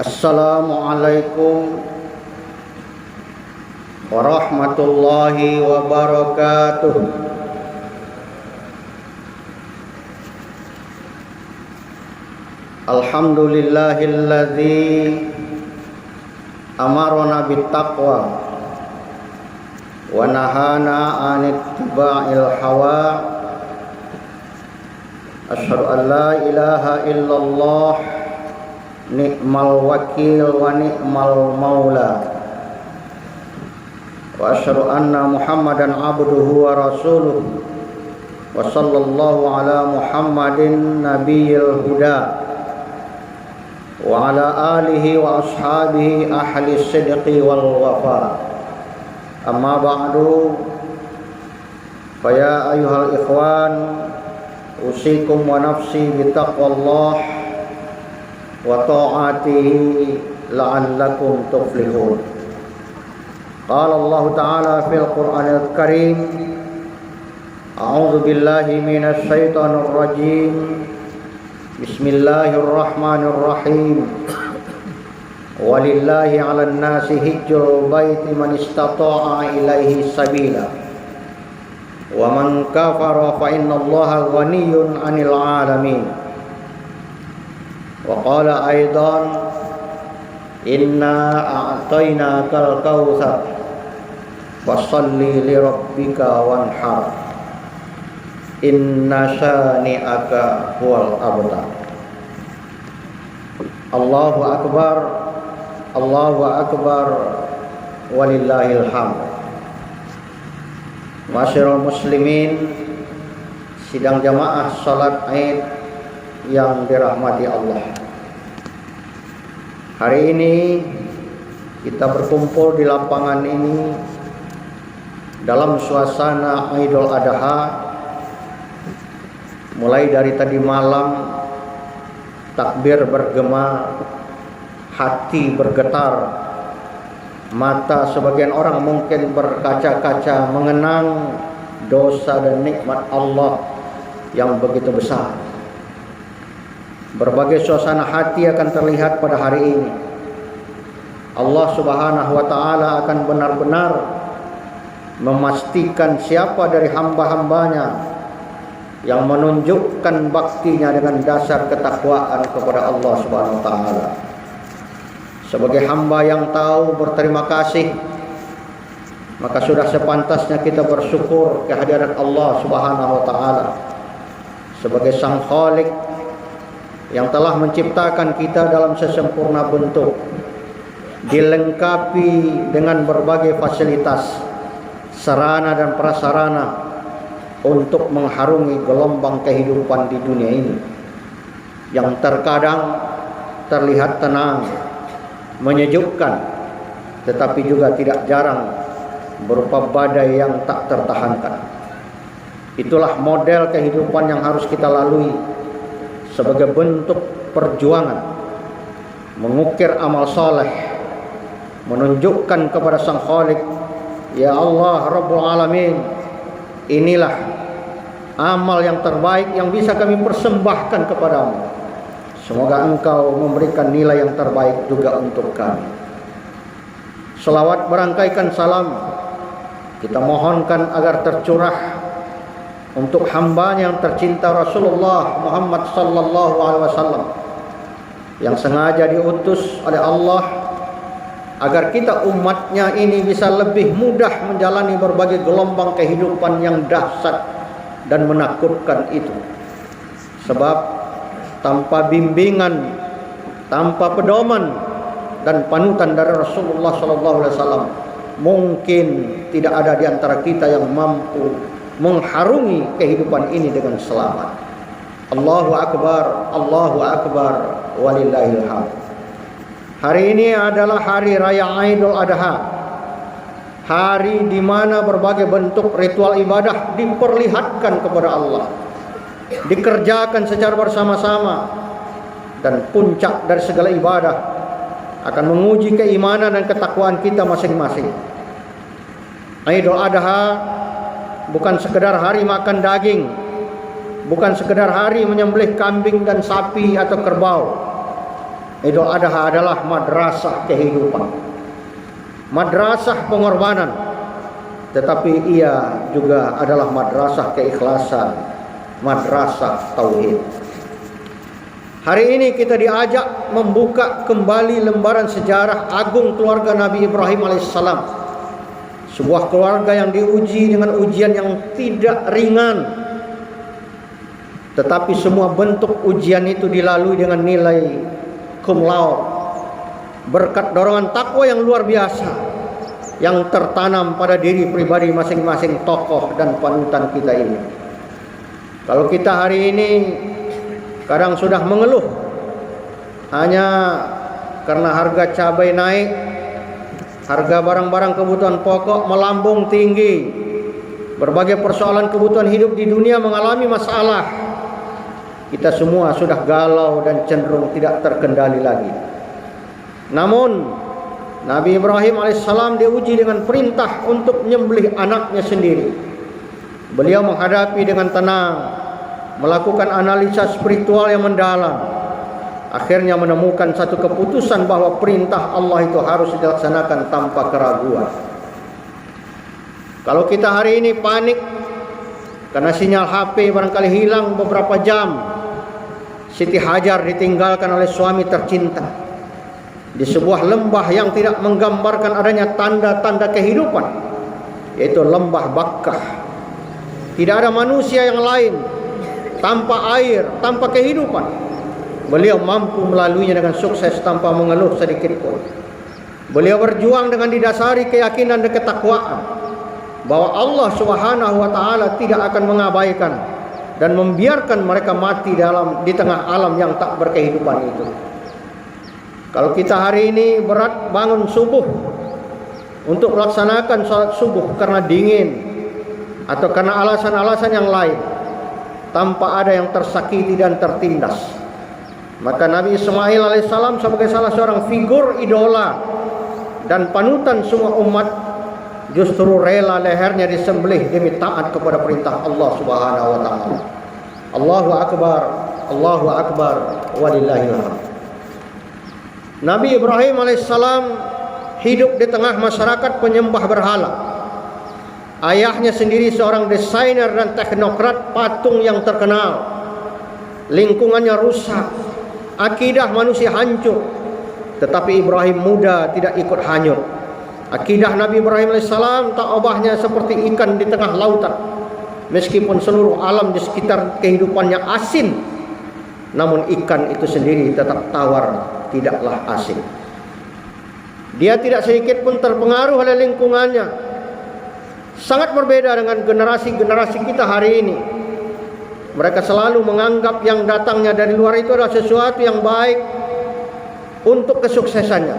Assalamualaikum warahmatullahi wabarakatuh. Alhamdulillahilladzi amarna bittaqwa wa nahana 'anit tiba'il hawa. Asyhadu an la ilaha illallah ni'mal wakil wa ni'mal maula. Wa asyhadu anna Muhammadan abduhu wa rasuluh. Wa sallallahu ala Muhammadin nabiyil huda wa ala alihi wa ashabihi ahli sidqi wal wafa. Amma ba'du, fa ya ayyuhal ikhwan, usikum wa nafsi bitaqwallah wa ta'atihi la'allakum tuflihun. Qala Allah Ta'ala fil Qur'anil Karim, a'udzu billahi minasy syaithanir rajim. Bismillahirrahmanirrahim. Walillahi 'alan nasi hijjul baiti man istata'a ilaihi sabila. Wa man kafara fa innallaha ghaniyyun 'anil 'alamin. Wa qala aidan, inna a'tainakal kautsar fasholli li rabbika wanhar inna syani'aka huwal abtar. Allahu akbar, Allahu akbar, walillahil hamd. Masyarul muslimin, sidang jamaah salat Id yang dirahmati Allah. Hari ini kita berkumpul di lapangan ini dalam suasana Idul Adha. Mulai dari tadi malam takbir bergema, hati bergetar, mata sebagian orang mungkin berkaca-kaca mengenang dosa dan nikmat Allah yang begitu besar. Berbagai suasana hati akan terlihat pada hari ini. Allah Subhanahu wa Ta'ala akan benar-benar memastikan siapa dari hamba-hambanya yang menunjukkan baktinya dengan dasar ketakwaan kepada Allah Subhanahu wa Ta'ala. Sebagai hamba yang tahu berterima kasih, maka sudah sepantasnya kita bersyukur kehadiran Allah Subhanahu wa Ta'ala sebagai Sang Khalik yang telah menciptakan kita dalam sesempurna bentuk, dilengkapi dengan berbagai fasilitas, sarana dan prasarana untuk mengharungi gelombang kehidupan di dunia ini yang terkadang terlihat tenang, menyejukkan, tetapi juga tidak jarang berupa badai yang tak tertahankan. Itulah model kehidupan yang harus kita lalui sebagai bentuk perjuangan mengukir amal saleh, menunjukkan kepada Sang Khalik, ya Allah Rabbul Alamin, inilah amal yang terbaik yang bisa kami persembahkan kepadamu. Semoga Engkau memberikan nilai yang terbaik juga untuk kami. Selawat berangkaikan salam kita mohonkan agar tercurah untuk hambanya yang tercinta Rasulullah Muhammad sallallahu alaihi wasallam yang sengaja diutus oleh Allah agar kita umatnya ini bisa lebih mudah menjalani berbagai gelombang kehidupan yang dahsyat dan menakutkan itu. Sebab tanpa bimbingan, tanpa pedoman dan panutan dari Rasulullah sallallahu alaihi wasallam, mungkin tidak ada di antara kita yang mampu mengharungi kehidupan ini dengan selamat. Allahu akbar, Allahu akbar, walillahil hamd. Hari ini adalah hari raya Idul Adha. Hari di mana berbagai bentuk ritual ibadah diperlihatkan kepada Allah, dikerjakan secara bersama-sama, dan puncak dari segala ibadah akan menguji keimanan dan ketakwaan kita masing-masing. Idul Adha bukan sekedar hari makan daging, bukan sekedar hari menyembelih kambing dan sapi atau kerbau, Idul Adha adalah madrasah kehidupan, madrasah pengorbanan, tetapi ia juga adalah madrasah keikhlasan, madrasah tauhid. Hari ini kita diajak membuka kembali lembaran sejarah agung keluarga Nabi Ibrahim alaihissalam. Sebuah keluarga yang diuji dengan ujian yang tidak ringan, tetapi semua bentuk ujian itu dilalui dengan nilai cum laude, berkat dorongan takwa yang luar biasa yang tertanam pada diri pribadi masing-masing tokoh dan panutan kita ini. Kalau kita hari ini kadang sudah mengeluh hanya karena harga cabai naik, harga barang-barang kebutuhan pokok melambung tinggi, berbagai persoalan kebutuhan hidup di dunia mengalami masalah, kita semua sudah galau dan cenderung tidak terkendali lagi. Namun Nabi Ibrahim alaihissalam diuji dengan perintah untuk menyembelih anaknya sendiri. Beliau menghadapi dengan tenang, melakukan analisa spiritual yang mendalam, akhirnya menemukan satu keputusan bahwa perintah Allah itu harus dilaksanakan tanpa keraguan. Kalau kita hari ini panik karena sinyal HP barangkali hilang beberapa jam, Siti Hajar ditinggalkan oleh suami tercinta di sebuah lembah yang tidak menggambarkan adanya tanda-tanda kehidupan, yaitu lembah Bakkah. Tidak ada manusia yang lain, tanpa air, tanpa kehidupan. Beliau mampu melaluinya dengan sukses tanpa mengeluh sedikit pun. Beliau berjuang dengan didasari keyakinan dan ketakwaan bahwa Allah Subhanahu wa taala tidak akan mengabaikan dan membiarkan mereka mati di tengah alam yang tak berkehidupan itu. Kalau kita hari ini berat bangun subuh untuk melaksanakan salat subuh karena dingin atau karena alasan-alasan yang lain, tanpa ada yang tersakiti dan tertindas, maka Nabi Ismail alaihissalam sebagai salah seorang figur idola dan panutan semua umat justru rela lehernya disembelih demi taat kepada perintah Allah Subhanahu wa taala. Allahu akbar, Allahu akbar, walillahil hamd. Nabi Ibrahim alaihissalam hidup di tengah masyarakat penyembah berhala. Ayahnya sendiri seorang desainer dan teknokrat patung yang terkenal. Lingkungannya rusak, akidah manusia hancur, tetapi Ibrahim muda tidak ikut hanyut. Akidah Nabi Ibrahim alaihissalam tak ubahnya seperti ikan di tengah lautan. Meskipun seluruh alam di sekitar kehidupannya asin, namun ikan itu sendiri tetap tawar, tidaklah asin. Dia tidak sedikit pun terpengaruh oleh lingkungannya. Sangat berbeda dengan generasi-generasi kita hari ini. Mereka selalu menganggap yang datangnya dari luar itu adalah sesuatu yang baik untuk kesuksesannya.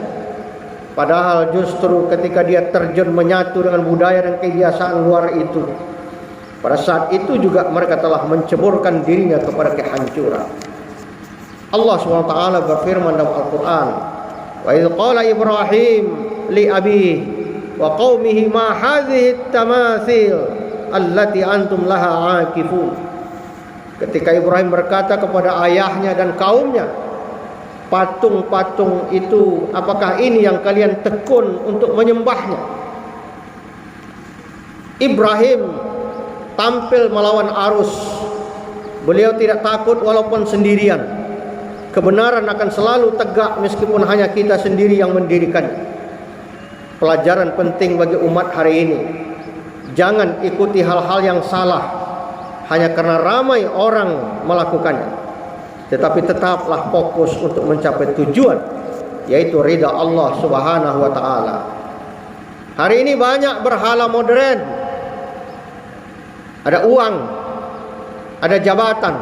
Padahal justru ketika dia terjun menyatu dengan budaya dan kebiasaan luar itu, pada saat itu juga mereka telah menceburkan dirinya kepada kehancuran. Allah SWT berfirman dalam Al-Quran, wa idh qala Ibrahim li abihi wa qaumihi ma hadhihi at-tamathil allati antum laha aakifun. Ketika Ibrahim berkata kepada ayahnya dan kaumnya, patung-patung itu apakah ini yang kalian tekun untuk menyembahnya? Ibrahim tampil melawan arus. Beliau tidak takut walaupun sendirian. Kebenaran akan selalu tegak meskipun hanya kita sendiri yang mendirikannya. Pelajaran penting bagi umat hari ini, jangan ikuti hal-hal yang salah hanya karena ramai orang melakukannya, tetapi tetaplah fokus untuk mencapai tujuan, yaitu ridha Allah Subhanahu wa taala. Hari ini banyak berhala modern. Ada uang, ada jabatan,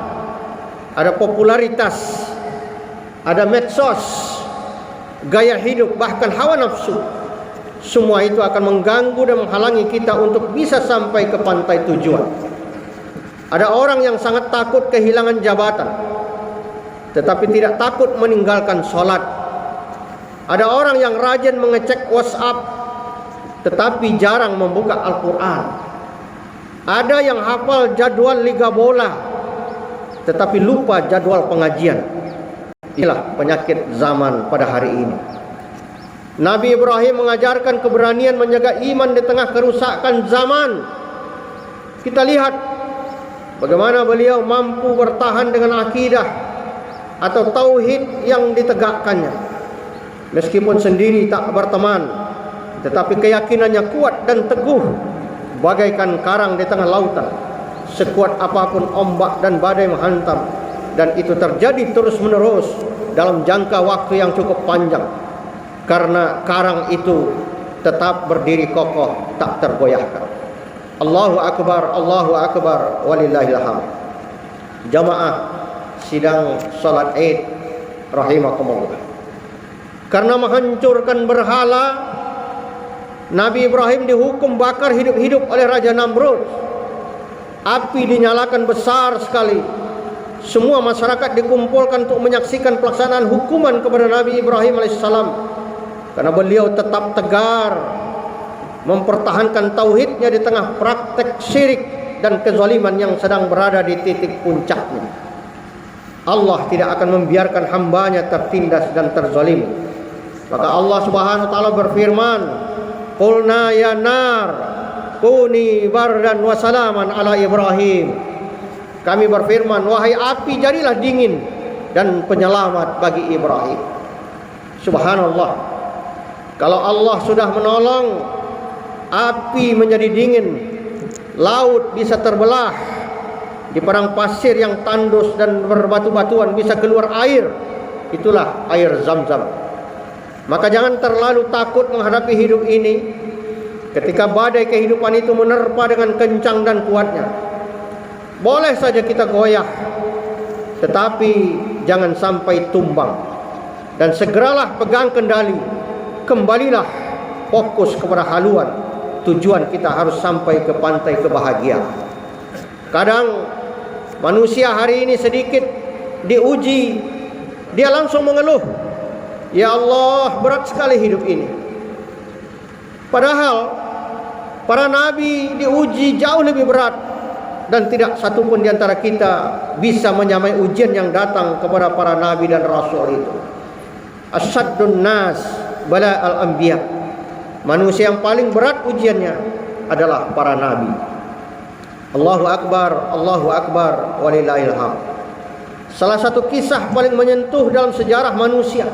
ada popularitas, ada medsos, gaya hidup, bahkan hawa nafsu. Semua itu akan mengganggu dan menghalangi kita untuk bisa sampai ke pantai tujuan. Ada orang yang sangat takut kehilangan jabatan, tetapi tidak takut meninggalkan sholat. Ada orang yang rajin mengecek WhatsApp, tetapi jarang membuka Al-Quran. Ada yang hafal jadwal liga bola, tetapi lupa jadwal pengajian. Inilah penyakit zaman pada hari ini. Nabi Ibrahim mengajarkan keberanian menjaga iman di tengah kerusakan zaman. Kita lihat bagaimana beliau mampu bertahan dengan akidah atau tauhid yang ditegakkannya. Meskipun sendiri tak berteman, tetapi keyakinannya kuat dan teguh bagaikan karang di tengah lautan. Sekuat apapun ombak dan badai menghantam, dan itu terjadi terus menerus dalam jangka waktu yang cukup panjang, karena karang itu tetap berdiri kokoh, tak tergoyahkan. Allahu Akbar, walillahil hamd. Jamaah sidang salat Id rahimakumullah. Karena menghancurkan berhala, Nabi Ibrahim dihukum bakar hidup-hidup oleh Raja Namrud. Api dinyalakan besar sekali. Semua masyarakat dikumpulkan untuk menyaksikan pelaksanaan hukuman kepada Nabi Ibrahim alaihissalam, karena beliau tetap tegar mempertahankan tauhidnya di tengah praktek syirik dan kezaliman yang sedang berada di titik puncaknya. Allah tidak akan membiarkan hambanya tertindas dan terzalim. Maka Allah Subhanahu wa taala berfirman, "Qulna ya nar kuni bardan wa salaman ala Ibrahim." Kami berfirman, wahai api, jadilah dingin dan penyelamat bagi Ibrahim. Subhanallah. Kalau Allah sudah menolong, api menjadi dingin, laut bisa terbelah, di padang pasir yang tandus dan berbatu-batuan bisa keluar air. Itulah air Zam-Zam. Maka jangan terlalu takut menghadapi hidup ini ketika badai kehidupan itu menerpa dengan kencang dan kuatnya. Boleh saja kita goyah, tetapi jangan sampai tumbang. Dan segeralah pegang kendali. Kembalilah fokus kepada haluan. Tujuan kita harus sampai ke pantai kebahagiaan. Kadang manusia hari ini sedikit diuji, dia langsung mengeluh, ya Allah, berat sekali hidup ini. Padahal para nabi diuji jauh lebih berat, dan tidak satu pun di antara kita bisa menyamai ujian yang datang kepada para nabi dan rasul itu. Asyaddun nas bala al-anbiya. Manusia yang paling berat ujiannya adalah para nabi. Allahu Akbar, walillahil hamd. Salah satu kisah paling menyentuh dalam sejarah manusia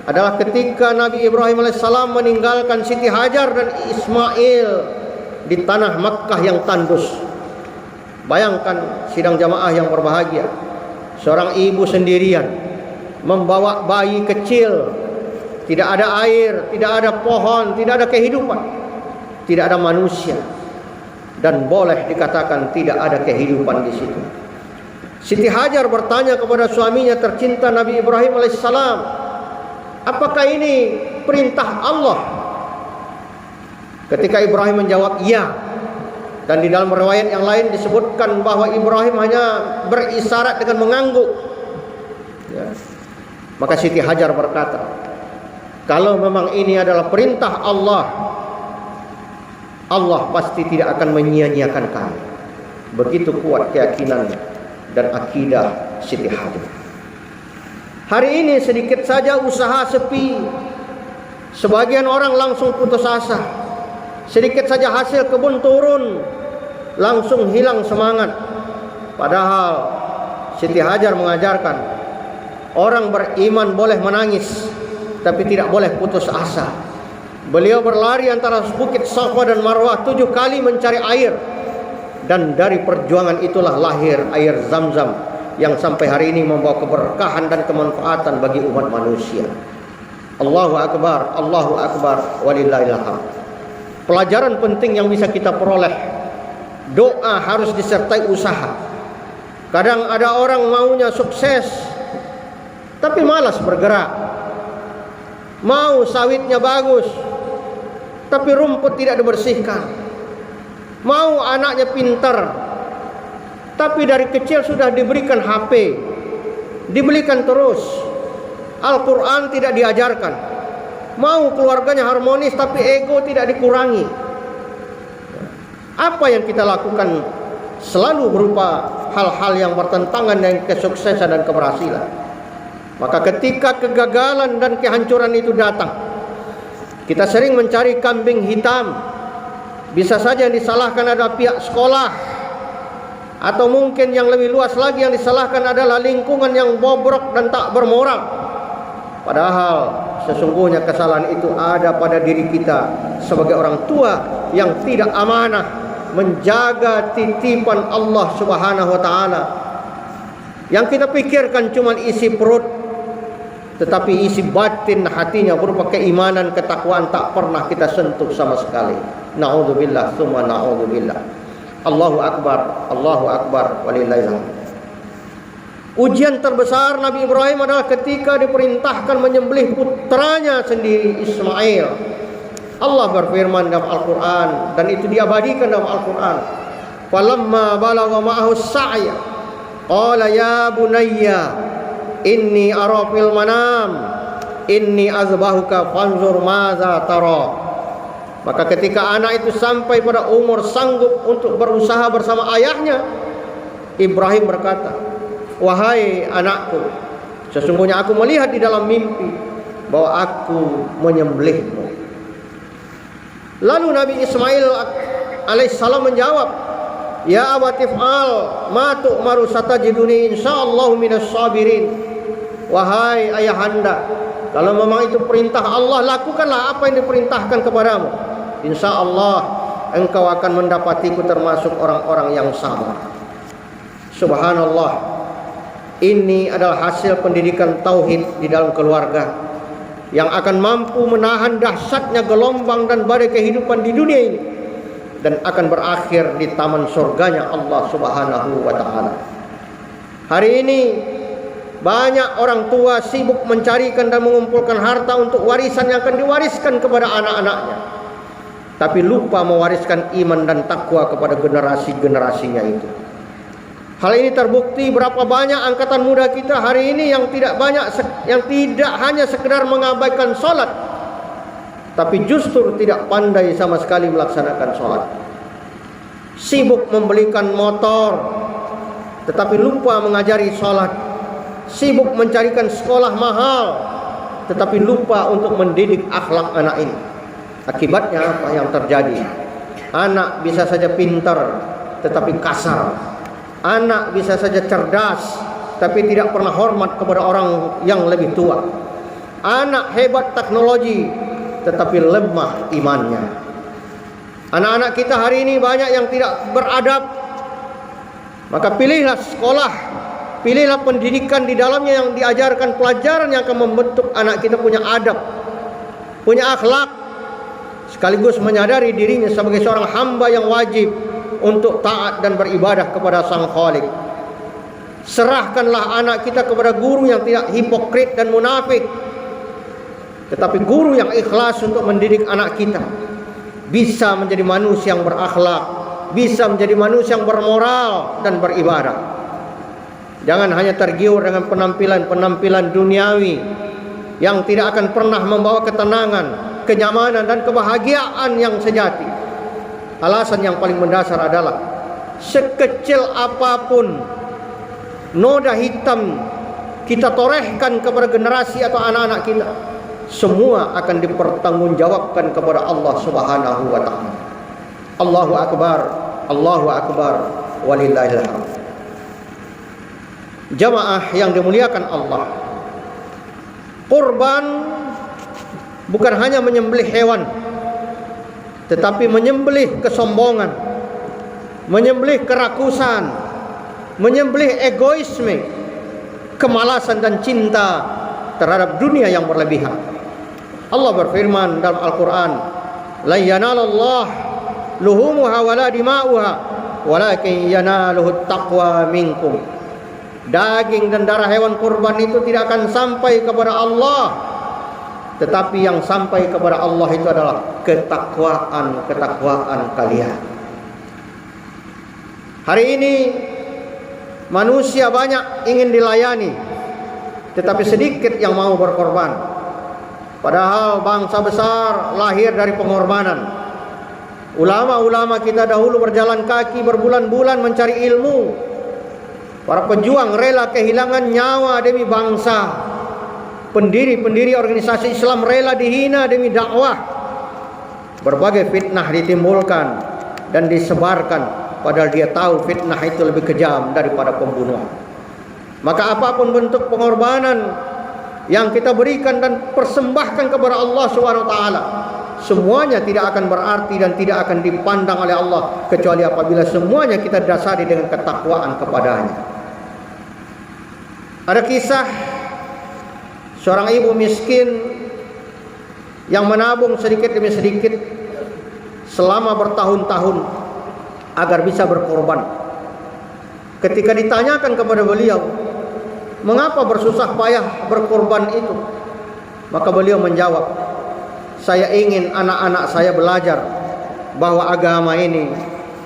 adalah ketika Nabi Ibrahim alaihissalam meninggalkan Siti Hajar dan Ismail di tanah Makkah yang tandus. Bayangkan sidang jamaah yang berbahagia, seorang ibu sendirian membawa bayi kecil, tidak ada air, tidak ada pohon, tidak ada kehidupan, tidak ada manusia, dan boleh dikatakan tidak ada kehidupan di situ. Siti Hajar bertanya kepada suaminya tercinta Nabi Ibrahim alaihissalam, apakah ini perintah Allah? Ketika Ibrahim menjawab iya, dan di dalam riwayat yang lain disebutkan bahwa Ibrahim hanya berisyarat dengan mengangguk, ya. Maka Siti Hajar berkata, kalau memang ini adalah perintah Allah, Allah pasti tidak akan menyia-nyiakan kami. Begitu kuat keyakinan dan akidah Siti Hajar. Hari ini sedikit saja usaha sepi, sebagian orang langsung putus asa. Sedikit saja hasil kebun turun, langsung hilang semangat. Padahal Siti Hajar mengajarkan, orang beriman boleh menangis, tapi tidak boleh putus asa. Beliau berlari antara bukit Safa dan Marwah 7 kali mencari air, dan dari perjuangan itulah lahir air Zam-Zam yang sampai hari ini membawa keberkahan dan kemanfaatan bagi umat manusia. Allahu Akbar, walillahil hamd. Pelajaran penting yang bisa kita peroleh, doa harus disertai usaha. Kadang ada orang maunya sukses tapi malas bergerak, mau sawitnya bagus tapi rumput tidak dibersihkan, mau anaknya pintar tapi dari kecil sudah diberikan HP, dibelikan terus, Al-Quran tidak diajarkan, mau keluarganya harmonis tapi ego tidak dikurangi. Apa yang kita lakukan selalu berupa hal-hal yang bertentangan dengan kesuksesan dan keberhasilan. Maka ketika kegagalan dan kehancuran itu datang, kita sering mencari kambing hitam. Bisa saja yang disalahkan adalah pihak sekolah, atau mungkin yang lebih luas lagi yang disalahkan adalah lingkungan yang bobrok dan tak bermoral. Padahal sesungguhnya kesalahan itu ada pada diri kita sebagai orang tua yang tidak amanah menjaga titipan Allah Subhanahu wa taala. Yang kita pikirkan cuma isi perut, tetapi isi batin hatinya berupa keimanan, ketakwaan tak pernah kita sentuh sama sekali. Na'udzubillah, tsumma na'udzubillah. Allahu akbar, Allahu akbar, walillahil hamd. Ujian terbesar Nabi Ibrahim adalah ketika diperintahkan menyembelih putranya sendiri, Ismail. Allah berfirman dalam Al-Quran, dan itu diabadikan dalam Al-Quran. Falamma balagha ma'ahu as-sa'ya qala ya bunayya inni ara fil manam inni azbahuka fanzur maza tara. Maka ketika anak itu sampai pada umur sanggup untuk berusaha bersama ayahnya, Ibrahim berkata, wahai anakku, sesungguhnya aku melihat di dalam mimpi bahwa aku menyembelihmu. Lalu Nabi Ismail alaihissalam menjawab, ya abatif'al ma tu'maru satajiduni insyaallahu minas sabirin. Wahai ayahanda, kalau memang itu perintah Allah, lakukanlah apa yang diperintahkan kepadamu. Insyaallah engkau akan mendapatiku termasuk orang-orang yang sabar. Subhanallah. Ini adalah hasil pendidikan tauhid di dalam keluarga yang akan mampu menahan dahsyatnya gelombang dan badai kehidupan di dunia ini dan akan berakhir di taman surganya Allah Subhanahu wa taala. Hari ini banyak orang tua sibuk mencarikan dan mengumpulkan harta untuk warisan yang akan diwariskan kepada anak-anaknya, tapi lupa mewariskan iman dan takwa kepada generasi-generasinya itu. Hal ini terbukti berapa banyak angkatan muda kita hari ini yang tidak hanya sekedar mengabaikan sholat, tapi justru tidak pandai sama sekali melaksanakan sholat. Sibuk membelikan motor, tetapi lupa mengajari sholat. Sibuk mencarikan sekolah mahal, tetapi lupa untuk mendidik akhlak anak ini. Akibatnya apa yang terjadi? Anak bisa saja pintar, tetapi kasar. Anak bisa saja cerdas, tapi tidak pernah hormat kepada orang yang lebih tua. Anak hebat teknologi, tetapi lemah imannya. Anak-anak kita hari ini banyak yang tidak beradab. Maka pilihlah sekolah, pilihlah pendidikan di dalamnya yang diajarkan pelajaran yang akan membentuk anak kita punya adab, punya akhlak, sekaligus menyadari dirinya sebagai seorang hamba yang wajib untuk taat dan beribadah kepada Sang Khalik. Serahkanlah anak kita kepada guru yang tidak hipokrit dan munafik, tetapi guru yang ikhlas untuk mendidik anak kita bisa menjadi manusia yang berakhlak, bisa menjadi manusia yang bermoral dan beribadah. Jangan hanya tergiur dengan penampilan-penampilan duniawi yang tidak akan pernah membawa ketenangan, kenyamanan dan kebahagiaan yang sejati. Alasan yang paling mendasar adalah sekecil apapun noda hitam kita torehkan kepada generasi atau anak-anak kita, semua akan dipertanggungjawabkan kepada Allah Subhanahu wa taala. Allahu akbar, Allahu akbar, walillahil hamd. Jamaah yang dimuliakan Allah, kurban bukan hanya menyembelih hewan, tetapi menyembelih kesombongan, menyembelih kerakusan, menyembelih egoisme, kemalasan dan cinta terhadap dunia yang berlebihan. Allah berfirman dalam Al-Quran, la yanalallah luhumuha wala dima'uha walakin yanaluhut taqwa minkum. Daging dan darah hewan kurban itu tidak akan sampai kepada Allah, tetapi yang sampai kepada Allah itu adalah ketakwaan kalian. Hari ini manusia banyak ingin dilayani, tetapi sedikit yang mau berkorban. Padahal bangsa besar lahir dari pengorbanan. Ulama-ulama kita dahulu berjalan kaki berbulan-bulan mencari ilmu. Para pejuang rela kehilangan nyawa demi bangsa. pendiri-pendiri organisasi Islam rela dihina demi dakwah. Berbagai fitnah ditimbulkan dan disebarkan, padahal dia tahu fitnah itu lebih kejam daripada pembunuhan. Maka apapun bentuk pengorbanan yang kita berikan dan persembahkan kepada Allah SWT, semuanya tidak akan berarti dan tidak akan dipandang oleh Allah kecuali apabila semuanya kita dasari dengan ketakwaan kepadanya. Ada kisah seorang ibu miskin yang menabung sedikit demi sedikit selama bertahun-tahun agar bisa berkorban. Ketika ditanyakan kepada beliau, mengapa bersusah payah berkorban itu? Maka beliau menjawab, saya ingin anak-anak saya belajar bahwa agama ini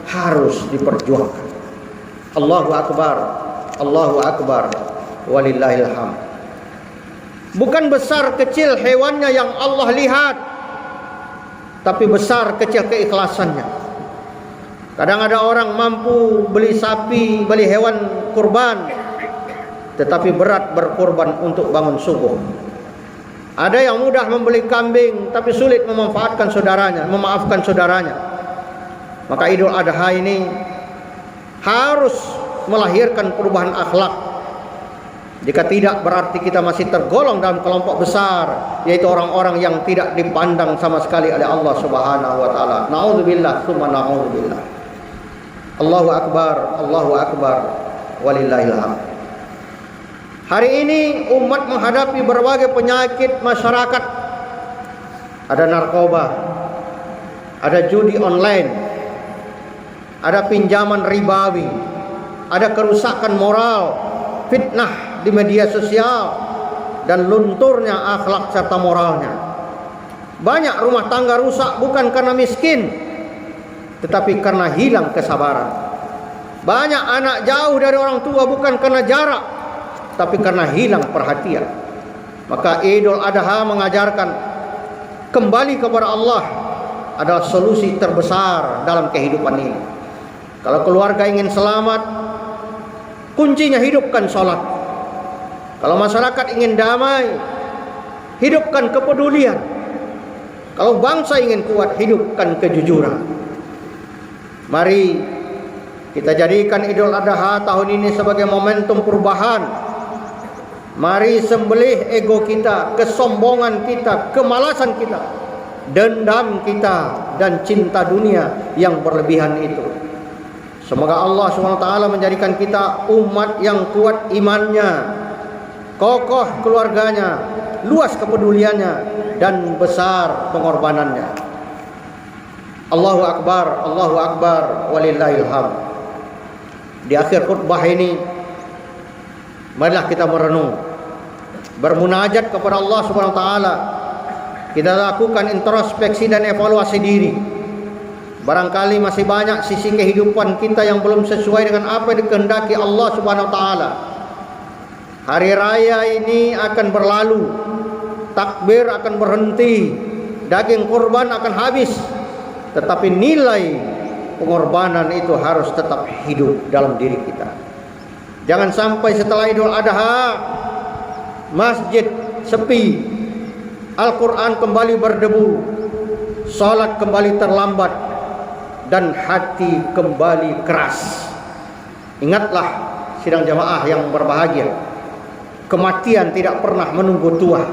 harus diperjuangkan. Allahu Akbar, Allahu Akbar, walillahil hamd. Bukan besar kecil hewannya yang Allah lihat, tapi besar kecil keikhlasannya. Kadang ada orang mampu beli sapi, beli hewan kurban, tetapi berat berkorban untuk bangun subuh. Ada yang mudah membeli kambing, tapi sulit memaafkan saudaranya. Maka Idul Adha ini harus melahirkan perubahan akhlak. Jika tidak, berarti kita masih tergolong dalam kelompok besar, yaitu orang-orang yang tidak dipandang sama sekali oleh Allah Subhanahu wa taala. Nauzubillah, tsumma nauzubillah. Allahu Akbar, Allahu Akbar, walillahil hamd. Hari ini umat menghadapi berbagai penyakit masyarakat. Ada narkoba, ada judi online, ada pinjaman ribawi, ada kerusakan moral, fitnah di media sosial, dan lunturnya akhlak serta moralnya. Banyak rumah tangga rusak bukan karena miskin, tetapi karena hilang kesabaran. Banyak anak jauh dari orang tua bukan karena jarak, tapi karena hilang perhatian. Maka Idul Adha mengajarkan kembali kepada Allah adalah solusi terbesar dalam kehidupan ini. Kalau keluarga ingin selamat, kuncinya hidupkan sholat. Kalau masyarakat ingin damai, hidupkan kepedulian. Kalau bangsa ingin kuat, hidupkan kejujuran. Mari kita jadikan Idul Adha tahun ini sebagai momentum perubahan. Mari sembelih ego kita, kesombongan kita, kemalasan kita, dendam kita, dan cinta dunia yang berlebihan itu. Semoga Allah SWT menjadikan kita umat yang kuat imannya, kokoh keluarganya, luas kepeduliannya, dan besar pengorbanannya. Allahu Akbar, Allahu Akbar, walillahil hamd. Di akhir khutbah ini, marilah kita merenung, bermunajat kepada Allah SWT. Kita lakukan introspeksi dan evaluasi diri. Barangkali masih banyak sisi kehidupan kita yang belum sesuai dengan apa yang dikehendaki Allah SWT. Hari raya ini akan berlalu, takbir akan berhenti, daging kurban akan habis, tetapi nilai pengorbanan itu harus tetap hidup dalam diri kita. Jangan sampai setelah Idul Adha masjid sepi, Al-Quran kembali berdebu, salat kembali terlambat, dan hati kembali keras. Ingatlah sidang jamaah yang berbahagia, kematian tidak pernah menunggu tua.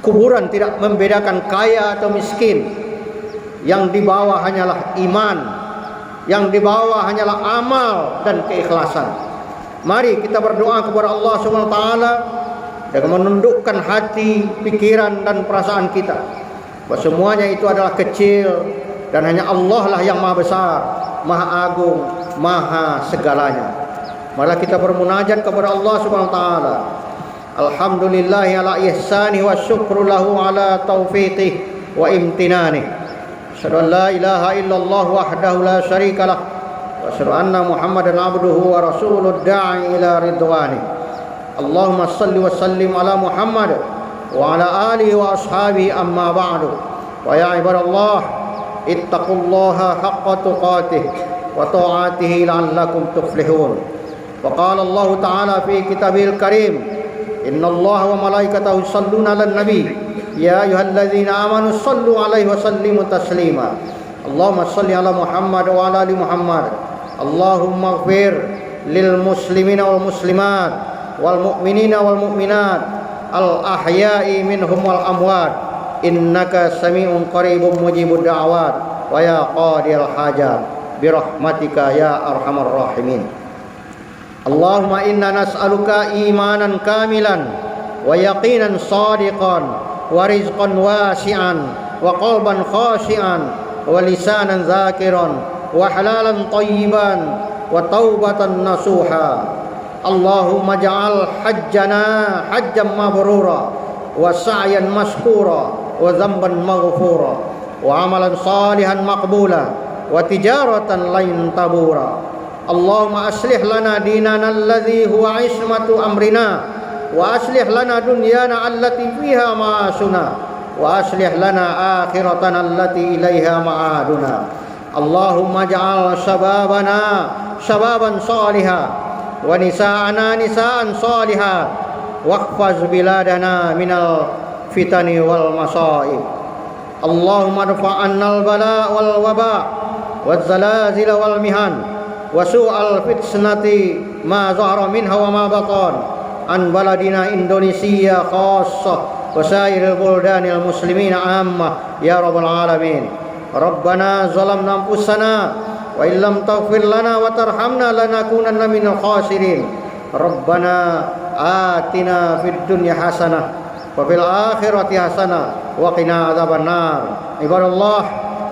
Kuburan tidak membedakan kaya atau miskin. Yang dibawa hanyalah iman, yang dibawa hanyalah amal dan keikhlasan. Mari kita berdoa kepada Allah SWT dengan menundukkan hati, pikiran, dan perasaan kita, bahwa semuanya itu adalah kecil, dan hanya Allah lah yang maha besar, maha agung, maha segalanya. Malah kita bermunajat kepada Allah SWT. Alhamdulillahi ala ihsani wa syukru lahu ala taufiqih wa imtinani. Asyhadu an la ilaha illallah wahdahu la syarika lah, wa asyhadu anna Muhammadan abduhu wa rasuluh da'i ila ridwani. Allahumma salli wa sallim ala Muhammad wa ala alihi wa ashabihi, amma ba'du. Wa ya ibadallah, ittaqullaha haqqa tuqatih wa ta'atihi la'allakum tuflihun. Wa qala Allah ta'ala fi kitabihil karim, Innallaha wa malaikatahu yusholluna 'alan nabi. Ya ayyuhalladzina amanu shallu 'alaihi wa sallimu taslima. Allahumma shalli 'ala Muhammad wa 'ala ali Muhammad. Allahumma ighfir lil muslimina wal muslimat wal mu'minina wal mu'minat al ahya'i minhum wal amwat. Innaka sami'un qaribun mujibud da'awat wa ya qadil hajat birahmatika ya arhamar rahimin. Allahumma inna nas'aluka imanan kamilan wa yaqinan sadiqan wa rizqan wasi'an wa qalban khashi'an wa lisanan zakiran wa halalan tayyiban wa taubatan nasuha. Allahumma ja'al hajjana hajjan mabrura wa sa'yan mashkura wa dhanban maghfura wa amalan salihan maqbula wa tijaratan lan tabura. Allahumma aslih lana dinana alladhi huwa ismatu amrina wa aslih lana dunyana allati fiha ma'asuna wa aslih lana akhiratana allati ilaiha ma'aduna. Allahumma ja'al shababana shababan salihan wa nisa'ana nisa'an salihat wahfaz biladana minal fitani wal masaib. Allahumma rfa'anna al-bala wal waba wal zalazil wal mihan wa su'al fitnati ma zahara minha wa ma batan an baladina Indonesia khassah wa sairil buldanil muslimina ammah ya rabbal alamin. Rabbana zalamna anfusana wa illam taghfir lana wa tarhamna lanakunanna minal khasirin. Rabbana atina fid dunya hasanah wa fil akhirati hasanah wa qina adzabannar. Ibadallah,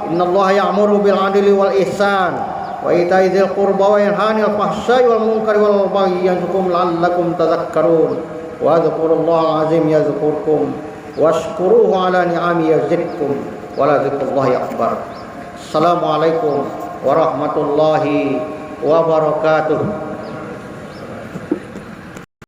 innallaha ya'muru bil 'adli wal ihsan wa ita'i dzil qurba wa yanha 'anil fahsya'i wal munkari wal baghi ya'idzukum la'allakum tadhakkarun. Wa dzkurullahal 'azim yadhkurkum washkuruhu 'ala ni'amihi yazidkum wa la dzikrullahi akbar. Assalamualaikum warahmatullahi wabarakatuh.